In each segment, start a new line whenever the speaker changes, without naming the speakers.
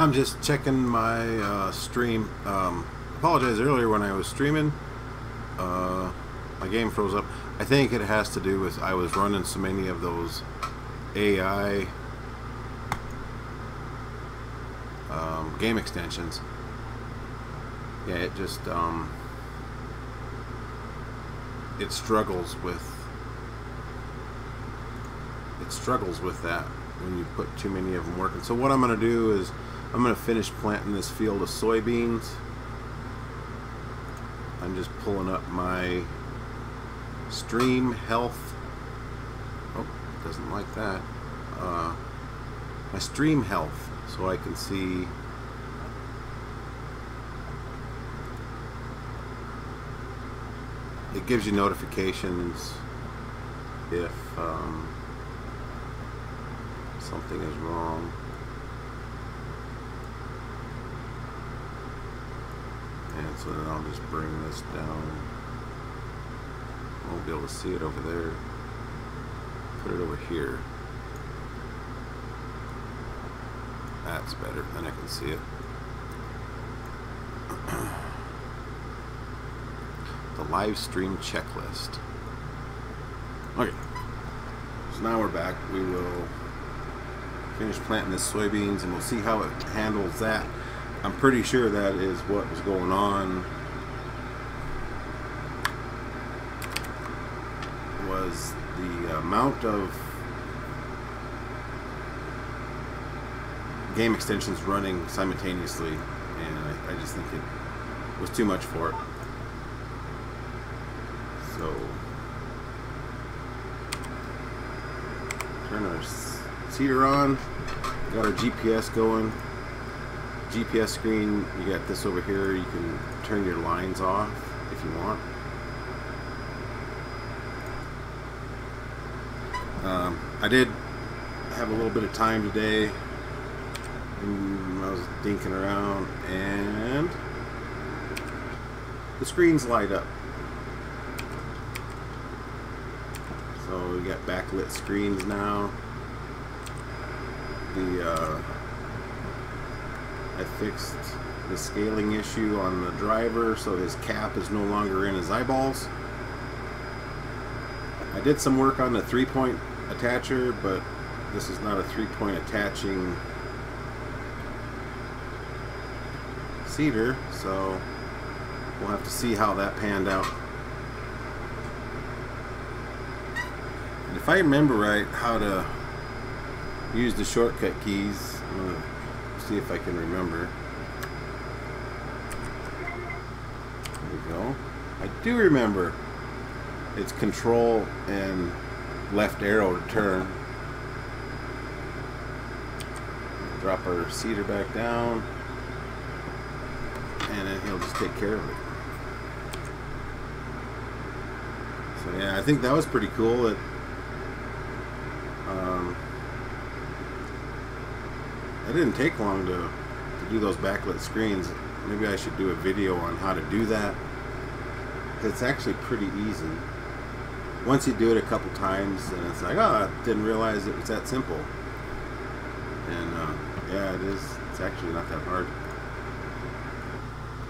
I'm just checking my stream. Apologize earlier when I was streaming. My game froze up. I think it has to do with I was running so many of those AI game extensions. Yeah, it just it struggles with that when you put too many of them working. So what I'm going to do is I'm going to finish planting this field of soybeans. I'm just pulling up my stream health. Oh, it doesn't like that. My stream health, so I can see it gives you notifications if something is wrong. And so then I'll just bring this down. I won't be able to see it over there. Put it over here. That's better, then I can see it. The live stream checklist. Okay, so now we're back. We will finish planting this soybeans and we'll see how it handles that. I'm pretty sure that is what was going on, was the amount of game extensions running simultaneously, and I just think it was too much for it. So turn our seeder on, got our GPS going. GPS screen, you got this over here. You can turn your lines off if you want. I did have a little bit of time today, and I was dinking around, and the screens light up. So we got backlit screens now. I fixed the scaling issue on the driver, so his cap is no longer in his eyeballs. I did some work on the 3-point attacher, but this is not a 3-point attaching seeder, so we'll have to see how that panned out. And if I remember right how to use the shortcut keys, I'm going to see if I can remember. There we go. I do remember. It's control and left arrow to turn. Drop our seeder back down, and then he'll just take care of it. So yeah, I think that was pretty cool. It didn't take long to do those backlit screens. Maybe I should do a video on how to do that. It's actually pretty easy. Once you do it a couple times, and it's like, oh, I didn't realize it was that simple. And yeah, it is. It's actually not that hard.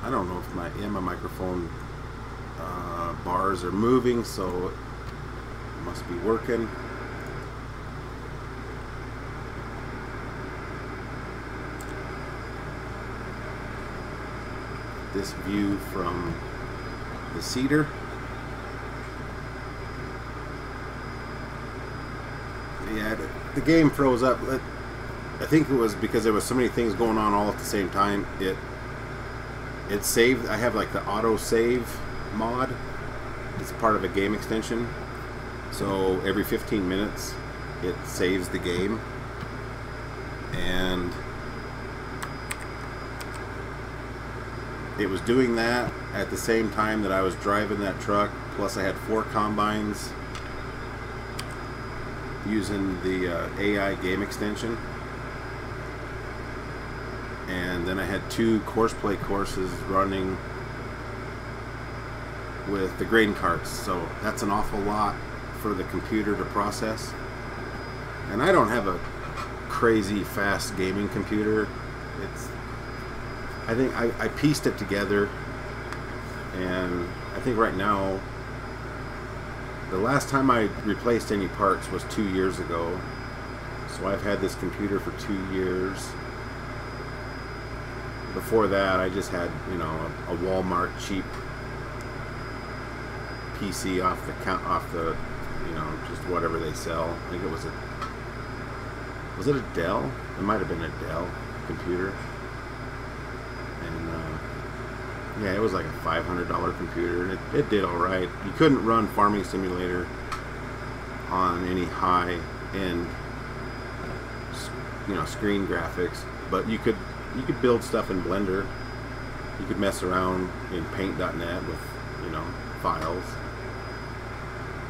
I don't know if my microphone bars are moving, so it must be working. This view from the seeder. Yeah, the game froze up. I think it was because there was so many things going on all at the same time. It saved. I have like the auto save mod. It's part of a game extension. So every 15 minutes it saves the game. And it was doing that at the same time that I was driving that truck, plus I had 4 combines using the AI game extension, and then I had 2 courseplay courses running with the grain carts, so that's an awful lot for the computer to process. And I don't have a crazy fast gaming computer. it's, I think I pieced it together, and I think right now, the last time I replaced any parts was 2 years ago. So I've had this computer for 2 years. Before that, I just had, you know, a Walmart cheap PC off the, you know, just whatever they sell. I think it was it a Dell? It might have been a Dell computer. And yeah, it was like a $500 computer, and it did all right. You couldn't run Farming Simulator on any high-end, you know, screen graphics, but you could build stuff in Blender. You could mess around in Paint.net with, you know, files.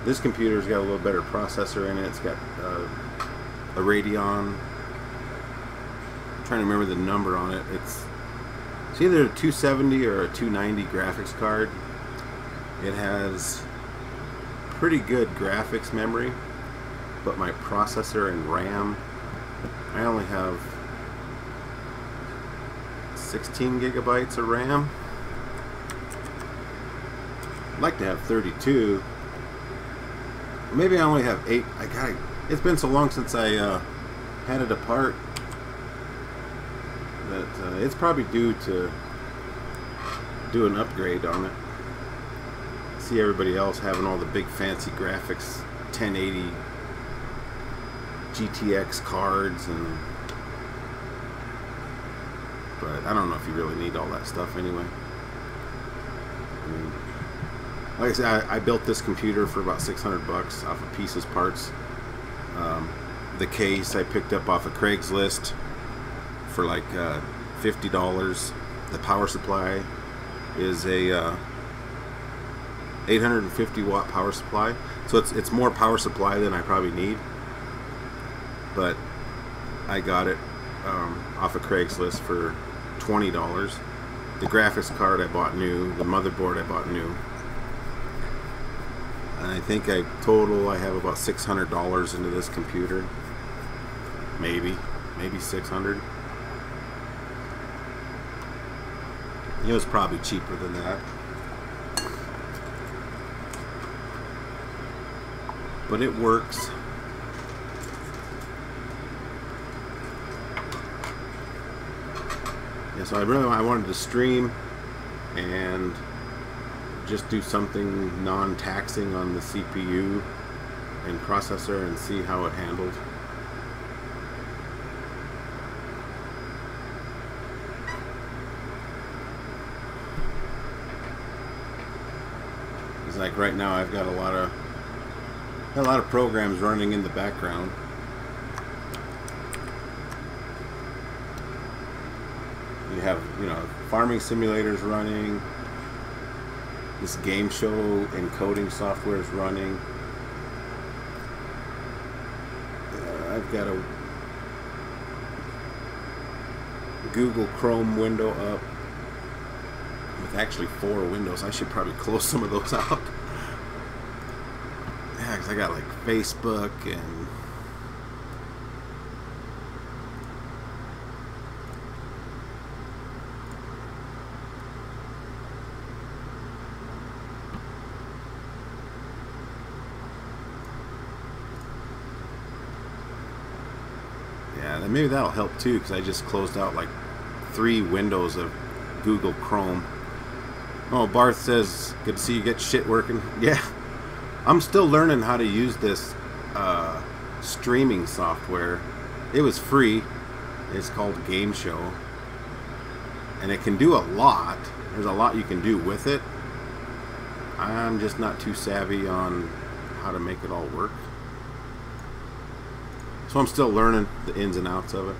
This computer's got a little better processor in it. It's got a Radeon. I'm trying to remember the number on it. It's either a 270 or a 290 graphics card. It has pretty good graphics memory, but my processor and RAM, I only have 16 gigabytes of RAM. I'd like to have 32. Maybe I only have 8. It's been so long since I had it apart that it's probably due to do an upgrade on it. See everybody else having all the big fancy graphics, 1080 GTX cards, but I don't know if you really need all that stuff anyway. I mean, like I said, I built this computer for about 600 bucks off of pieces parts. The case I picked up off of Craigslist for like $50. The power supply is a 850 watt power supply, so it's more power supply than I probably need, but I got it off of Craigslist for $20. The graphics card I bought new, the motherboard I bought new, and I think I have about $600 into this computer. Maybe 600. It was probably cheaper than that, but it works. Yeah, so I wanted to stream and just do something non-taxing on the CPU and processor and see how it handled. It's like right now I've got a lot of programs running in the background. You have, you know, farming simulators running. This game show encoding software is running. I've got a Google Chrome window up with actually 4 windows. I should probably close some of those out. Yeah, because I got like Facebook and maybe that'll help too, because I just closed out like 3 windows of Google Chrome. Oh, Barth says, good to see you get shit working. Yeah, I'm still learning how to use this streaming software. It was free. It's called Game Show, and it can do a lot. There's a lot you can do with it. I'm just not too savvy on how to make it all work. So I'm still learning the ins and outs of it.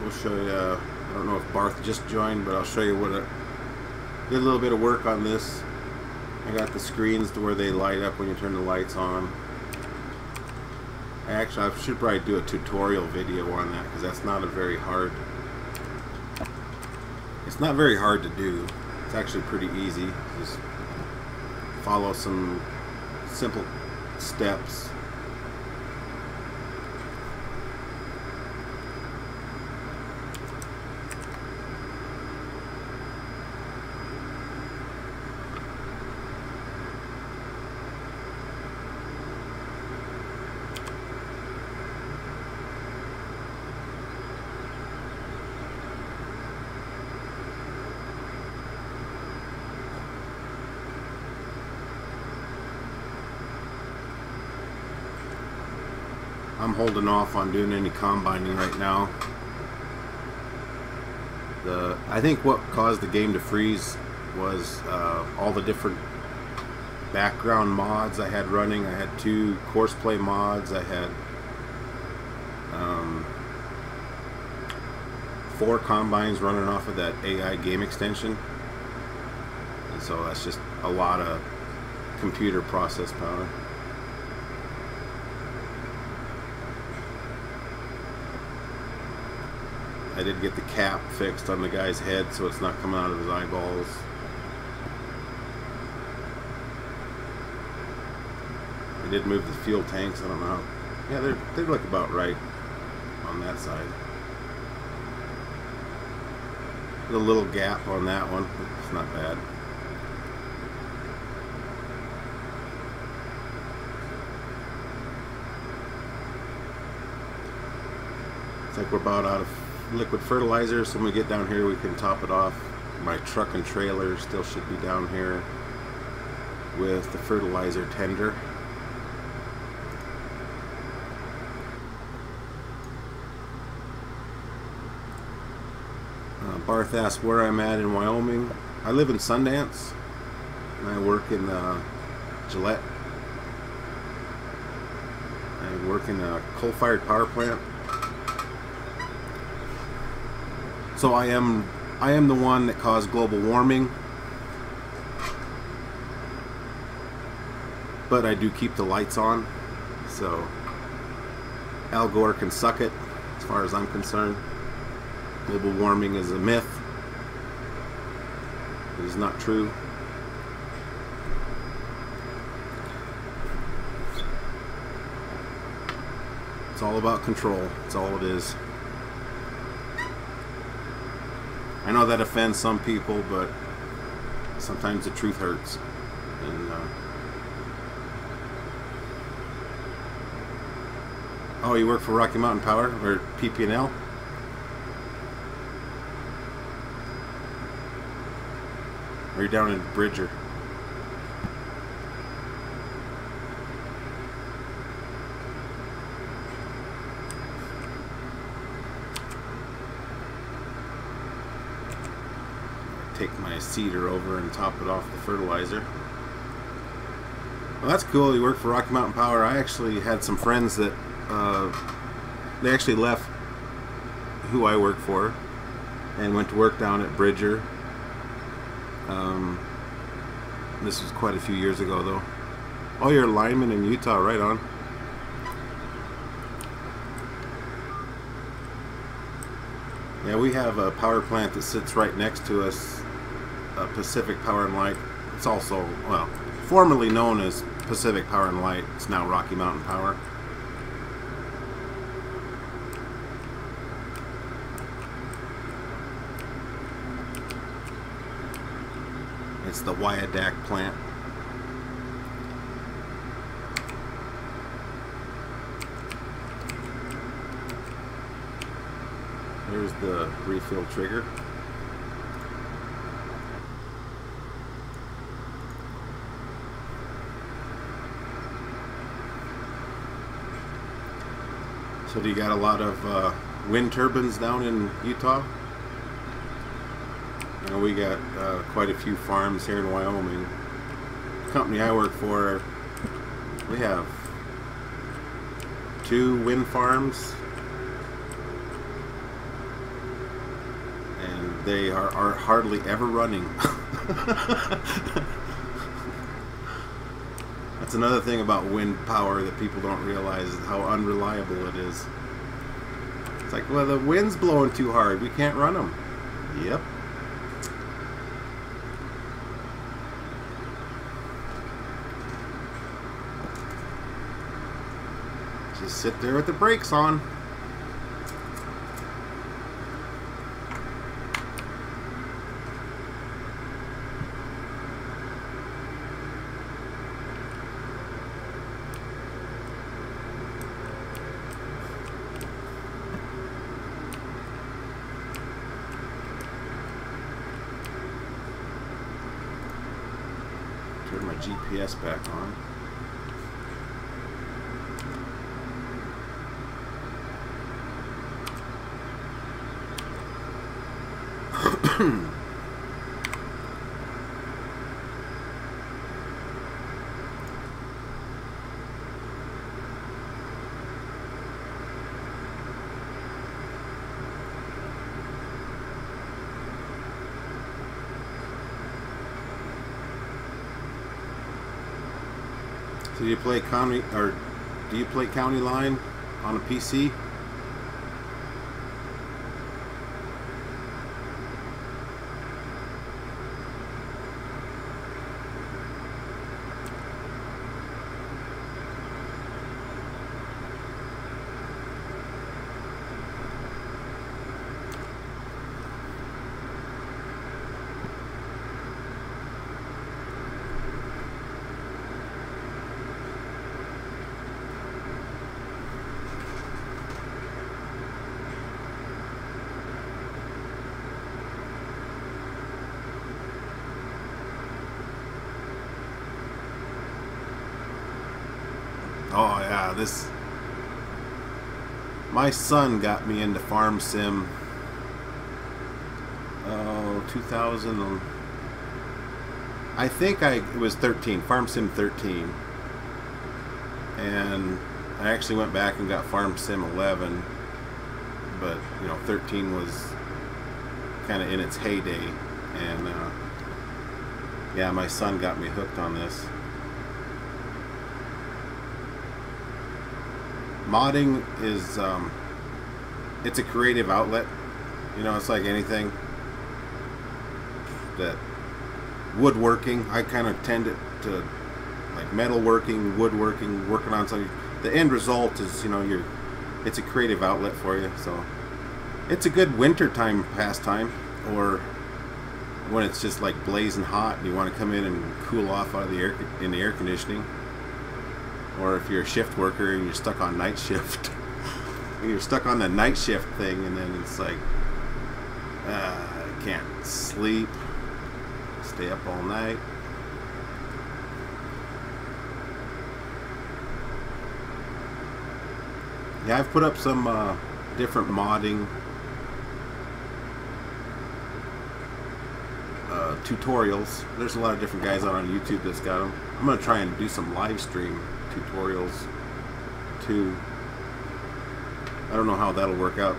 We'll show you, I don't know if Barth just joined, but I'll show you what did a little bit of work on this. I got the screens to where they light up when you turn the lights on. Actually, I should probably do a tutorial video on that, because that's not a very hard... It's not very hard to do. It's actually pretty easy. Just follow some simple steps. I'm holding off on doing any combining right now. I think what caused the game to freeze was all the different background mods I had running. I had 2 courseplay mods. I had 4 combines running off of that AI game extension. And so that's just a lot of computer process power. I did get the cap fixed on the guy's head so it's not coming out of his eyeballs. I did move the fuel tanks. I don't know how. Yeah, they look about right on that side. A little gap on that one. It's not bad. It's like we're about out of liquid fertilizer, so when we get down here we can top it off. My truck and trailer still should be down here with the fertilizer tender. Barth asked where I'm at in Wyoming. I live in Sundance and I work in Gillette. I work in a coal-fired power plant. So I am the one that caused global warming, but I do keep the lights on, so Al Gore can suck it as far as I'm concerned. Global warming is a myth. It is not true. It's all about control. It's all it is. I know that offends some people, but sometimes the truth hurts. And oh, you work for Rocky Mountain Power or PP&L? Or you're down in Bridger? Take my seeder over and top it off the fertilizer. Well, that's cool. You work for Rocky Mountain Power. I actually had some friends that they actually left who I work for and went to work down at Bridger. This was quite a few years ago, though. Oh, you're a lineman in Utah, right on. Yeah, we have a power plant that sits right next to us, Pacific Power and Light. It's also, well, formerly known as Pacific Power and Light. It's now Rocky Mountain Power. It's the Wyandotte plant. There's the refill trigger. So do you got a lot of wind turbines down in Utah? We got quite a few farms here in Wyoming. The company I work for, we have 2 wind farms, and they are hardly ever running. That's another thing about wind power that people don't realize, is how unreliable it is. It's like, well, the wind's blowing too hard, we can't run them. Yep. sit there with the brakes on. Turn my GPS back on. So do you play county line on a PC? Oh yeah, my son got me into Farm Sim. 2000. I think it was 13, Farm Sim 13, and I actually went back and got Farm Sim 11, but you know, 13 was kind of in its heyday, and yeah, my son got me hooked on this. Modding is it's a creative outlet. You know, it's like anything. That woodworking, I kind of tend to like metalworking, woodworking, working on something. The end result is, you know, it's a creative outlet for you. So it's a good wintertime pastime, or when it's just like blazing hot and you want to come in and cool off out of the air conditioning. Or if you're a shift worker and you're stuck on night shift, and you're stuck on the night shift thing, and then it's like, I can't sleep, stay up all night. Yeah, I've put up some different modding tutorials. There's a lot of different guys out on YouTube that's got them. I'm going to try and do some live stream tutorials too. I don't know how that'll work out.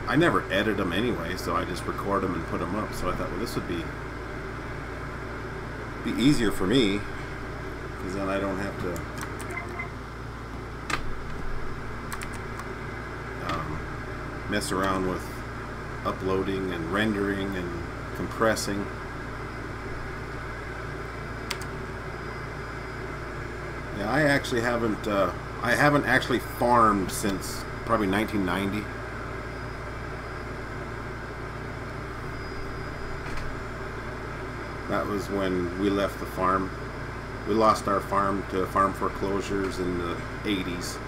I never edit them anyway, so I just record them and put them up. So I thought, well, this would be easier for me, because then I don't have to mess around with uploading and rendering and compressing. Yeah, I actually haven't actually farmed since probably 1990. That was when we left the farm. We lost our farm to farm foreclosures in the 80s,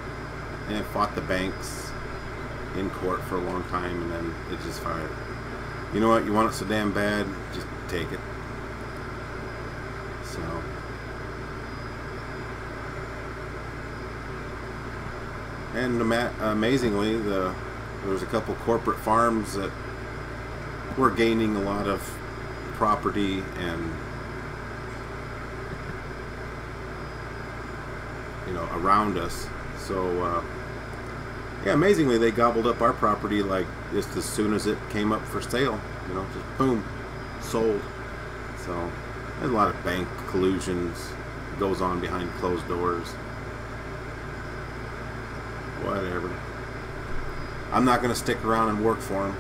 and fought the banks in court for a long time, and then it just fired. You know what? You want it so damn bad, just take it. So. And amazingly, there was a couple corporate farms that were gaining a lot of property and, you know, around us. So yeah, amazingly, they gobbled up our property like just as soon as it came up for sale. You know, just boom, sold. So there's a lot of bank collusions goes on behind closed doors. Whatever. I'm not going to stick around and work for them.